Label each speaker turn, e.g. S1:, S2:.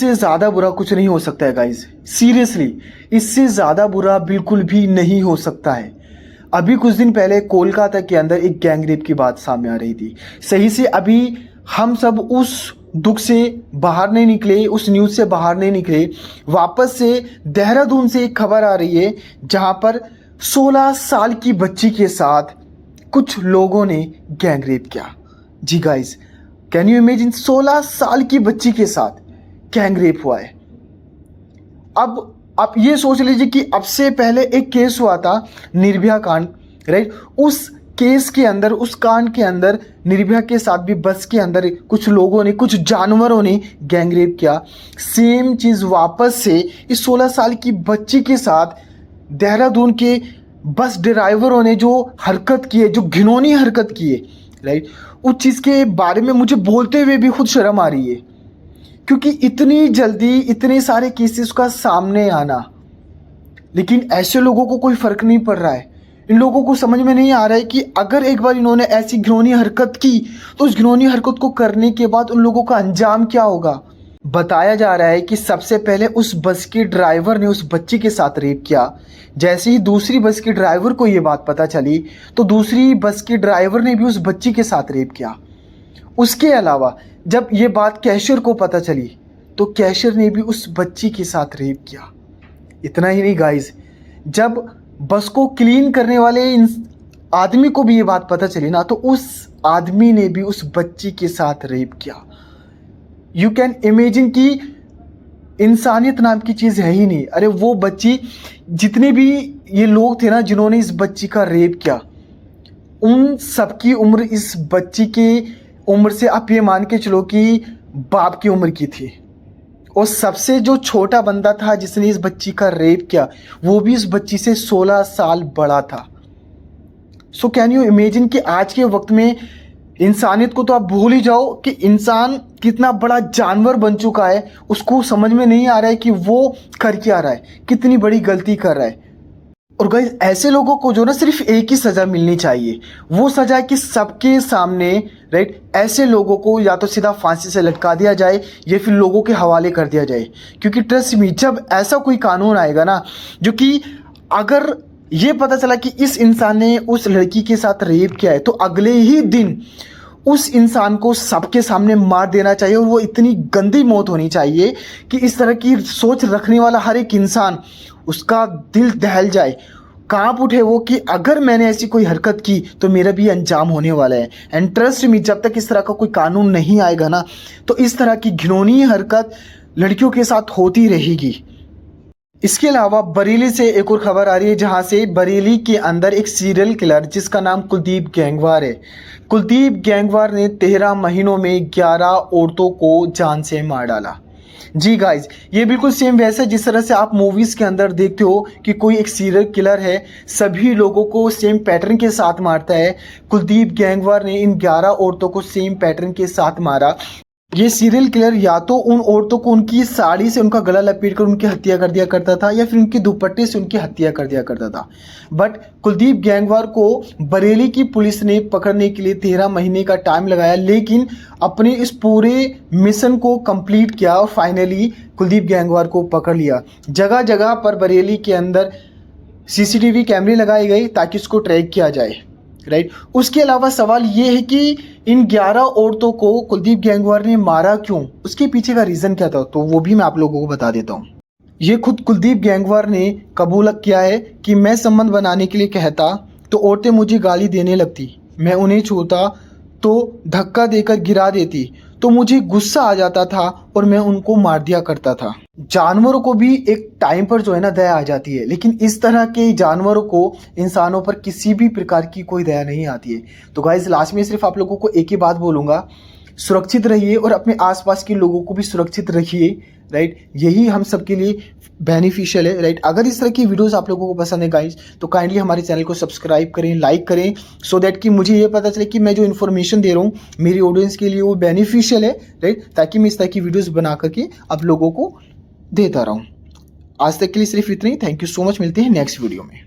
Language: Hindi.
S1: इससे ज़्यादा बुरा कुछ नहीं हो सकता है गाइज, सीरियसली इससे ज़्यादा बुरा बिल्कुल भी नहीं हो सकता है। अभी कुछ दिन पहले कोलकाता के अंदर एक गैंग रेप की बात सामने आ रही थी। सही से अभी हम सब उस दुख से बाहर नहीं निकले, उस न्यूज़ से बाहर नहीं निकले। वापस से देहरादून से एक खबर आ रही है जहां पर 16 साल की बच्ची के साथ कुछ लोगों ने गैंग रेप किया। जी गाइस, कैन यू इमेजिन, 16 साल की बच्ची के साथ गैंग रेप हुआ है। अब आप ये सोच लीजिए कि अब से पहले एक केस हुआ था निर्भया कांड, राइट। उस केस के अंदर, उस कांड के अंदर निर्भया के साथ भी बस के अंदर कुछ लोगों ने, कुछ जानवरों ने गैंग रेप किया। सेम चीज़ वापस से इस 16 साल की बच्ची के साथ देहरादून के बस ड्राइवरों ने जो हरकत की है, जो घिनौनी हरकत की है, राइट, उस चीज़ के बारे में मुझे बोलते हुए भी खुद शर्म आ रही है, क्योंकि इतनी जल्दी इतने सारे केसेस का सामने आना, लेकिन ऐसे लोगों को कोई फ़र्क नहीं पड़ रहा है। इन लोगों को समझ में नहीं आ रहा है कि अगर एक बार इन्होंने ऐसी घिनौनी हरकत की तो उस घिनौनी हरकत को करने के बाद उन लोगों का अंजाम क्या होगा। बताया जा रहा है कि सबसे पहले उस बस के ड्राइवर ने उस बच्ची के साथ रेप किया। जैसे ही दूसरी बस के ड्राइवर को ये बात पता चली तो दूसरी बस के ड्राइवर ने भी उस बच्ची के साथ रेप किया। उसके अलावा जब ये बात कैशियर को पता चली तो कैशियर ने भी उस बच्ची के साथ रेप किया। इतना ही नहीं गाइस, जब बस को क्लीन करने वाले आदमी को भी ये बात पता चली ना, तो उस आदमी ने भी उस बच्ची के साथ रेप किया। यू कैन इमेजिन कि इंसानियत नाम की चीज़ है ही नहीं। अरे वो बच्ची, जितने भी ये लोग थे ना जिन्होंने इस बच्ची का रेप किया, उन सबकी उम्र इस बच्ची के उम्र से आप ये मान के चलो कि बाप की उम्र की थी। और सबसे जो छोटा बंदा था जिसने इस बच्ची का रेप किया, वो भी इस बच्ची से 16 साल बड़ा था। सो कैन यू इमेजिन कि आज के वक्त में इंसानियत को तो आप भूल ही जाओ कि इंसान कितना बड़ा जानवर बन चुका है। उसको समझ में नहीं आ रहा है कि वो कर क्या रहा है, कितनी बड़ी गलती कर रहा है। और गाइस, ऐसे लोगों को जो ना सिर्फ एक ही सज़ा मिलनी चाहिए, वो सज़ा है कि सबके सामने, राइट, ऐसे लोगों को या तो सीधा फांसी से लटका दिया जाए या फिर लोगों के हवाले कर दिया जाए। क्योंकि ट्रस्ट मी, जब ऐसा कोई कानून आएगा ना, जो कि अगर ये पता चला कि इस इंसान ने उस लड़की के साथ रेप किया है, तो अगले ही दिन उस इंसान को सबके सामने मार देना चाहिए। और वो इतनी गंदी मौत होनी चाहिए कि इस तरह की सोच रखने वाला हर एक इंसान, उसका दिल दहल जाए, कांप उठे वो कि अगर मैंने ऐसी कोई हरकत की तो मेरा भी अंजाम होने वाला है। एंड ट्रस्ट मी, जब तक इस तरह का कोई कानून नहीं आएगा ना, तो इस तरह की घिनौनी हरकत लड़कियों के साथ होती रहेगी। इसके अलावा बरेली से एक और खबर आ रही है, जहां से बरेली के अंदर एक सीरियल किलर जिसका नाम कुलदीप गैंगवार है। कुलदीप गैंगवार ने 13 महीनों में 11 औरतों को जान से मार डाला। जी गाइज, ये बिल्कुल सेम वैसा जिस तरह से आप मूवीज़ के अंदर देखते हो कि कोई एक सीरियल किलर है, सभी लोगों को सेम पैटर्न के साथ मारता है। कुलदीप गैंगवार ने इन 11 औरतों को सेम पैटर्न के साथ मारा। ये सीरियल किलर या तो उन औरतों को उनकी साड़ी से उनका गला लपेट कर उनकी हत्या कर दिया करता था, या फिर उनके दुपट्टे से उनकी हत्या कर दिया करता था। बट कुलदीप गैंगवार को बरेली की पुलिस ने पकड़ने के लिए 13 महीने का टाइम लगाया, लेकिन अपने इस पूरे मिशन को कंप्लीट किया और फाइनली कुलदीप गैंगवार को पकड़ लिया। जगह जगह पर बरेली के अंदर CCTV कैमरे लगाए गए ताकि उसको ट्रैक किया जाए, राइट। उसके अलावा सवाल ये है कि इन 11 औरतों को कुलदीप गैंगवार ने मारा क्यों, उसके पीछे का रीज़न क्या था, तो वो भी मैं आप लोगों को बता देता हूँ। ये खुद कुलदीप गैंगवार ने कबूल किया है कि मैं संबंध बनाने के लिए कहता तो औरतें मुझे गाली देने लगती, मैं उन्हें छूता तो धक्का देकर गिरा देती, तो मुझे गुस्सा आ जाता था और मैं उनको मार दिया करता था। जानवरों को भी एक टाइम पर जो है ना दया आ जाती है, लेकिन इस तरह के जानवरों को इंसानों पर किसी भी प्रकार की कोई दया नहीं आती है। तो गाइस, लास्ट में सिर्फ आप लोगों को एक ही बात बोलूँगा, सुरक्षित रहिए और अपने आसपास के लोगों को भी सुरक्षित रखिए, राइट। यही हम सबके लिए बेनिफिशियल है, राइट। अगर इस तरह की वीडियोस आप लोगों को पसंद है गाइस, तो काइंडली हमारे चैनल को सब्सक्राइब करें, लाइक करें, सो दैट कि मुझे ये पता चले कि मैं जो इन्फॉर्मेशन दे रहा हूँ मेरी ऑडियंस के लिए वो बेनिफिशियल है, राइट, ताकि मैं इस तरह की वीडियोज़ बना करके आप लोगों को देता रहूँ। आज तक के लिए सिर्फ इतना ही। थैंक यू सो मच, मिलते हैं नेक्स्ट वीडियो में।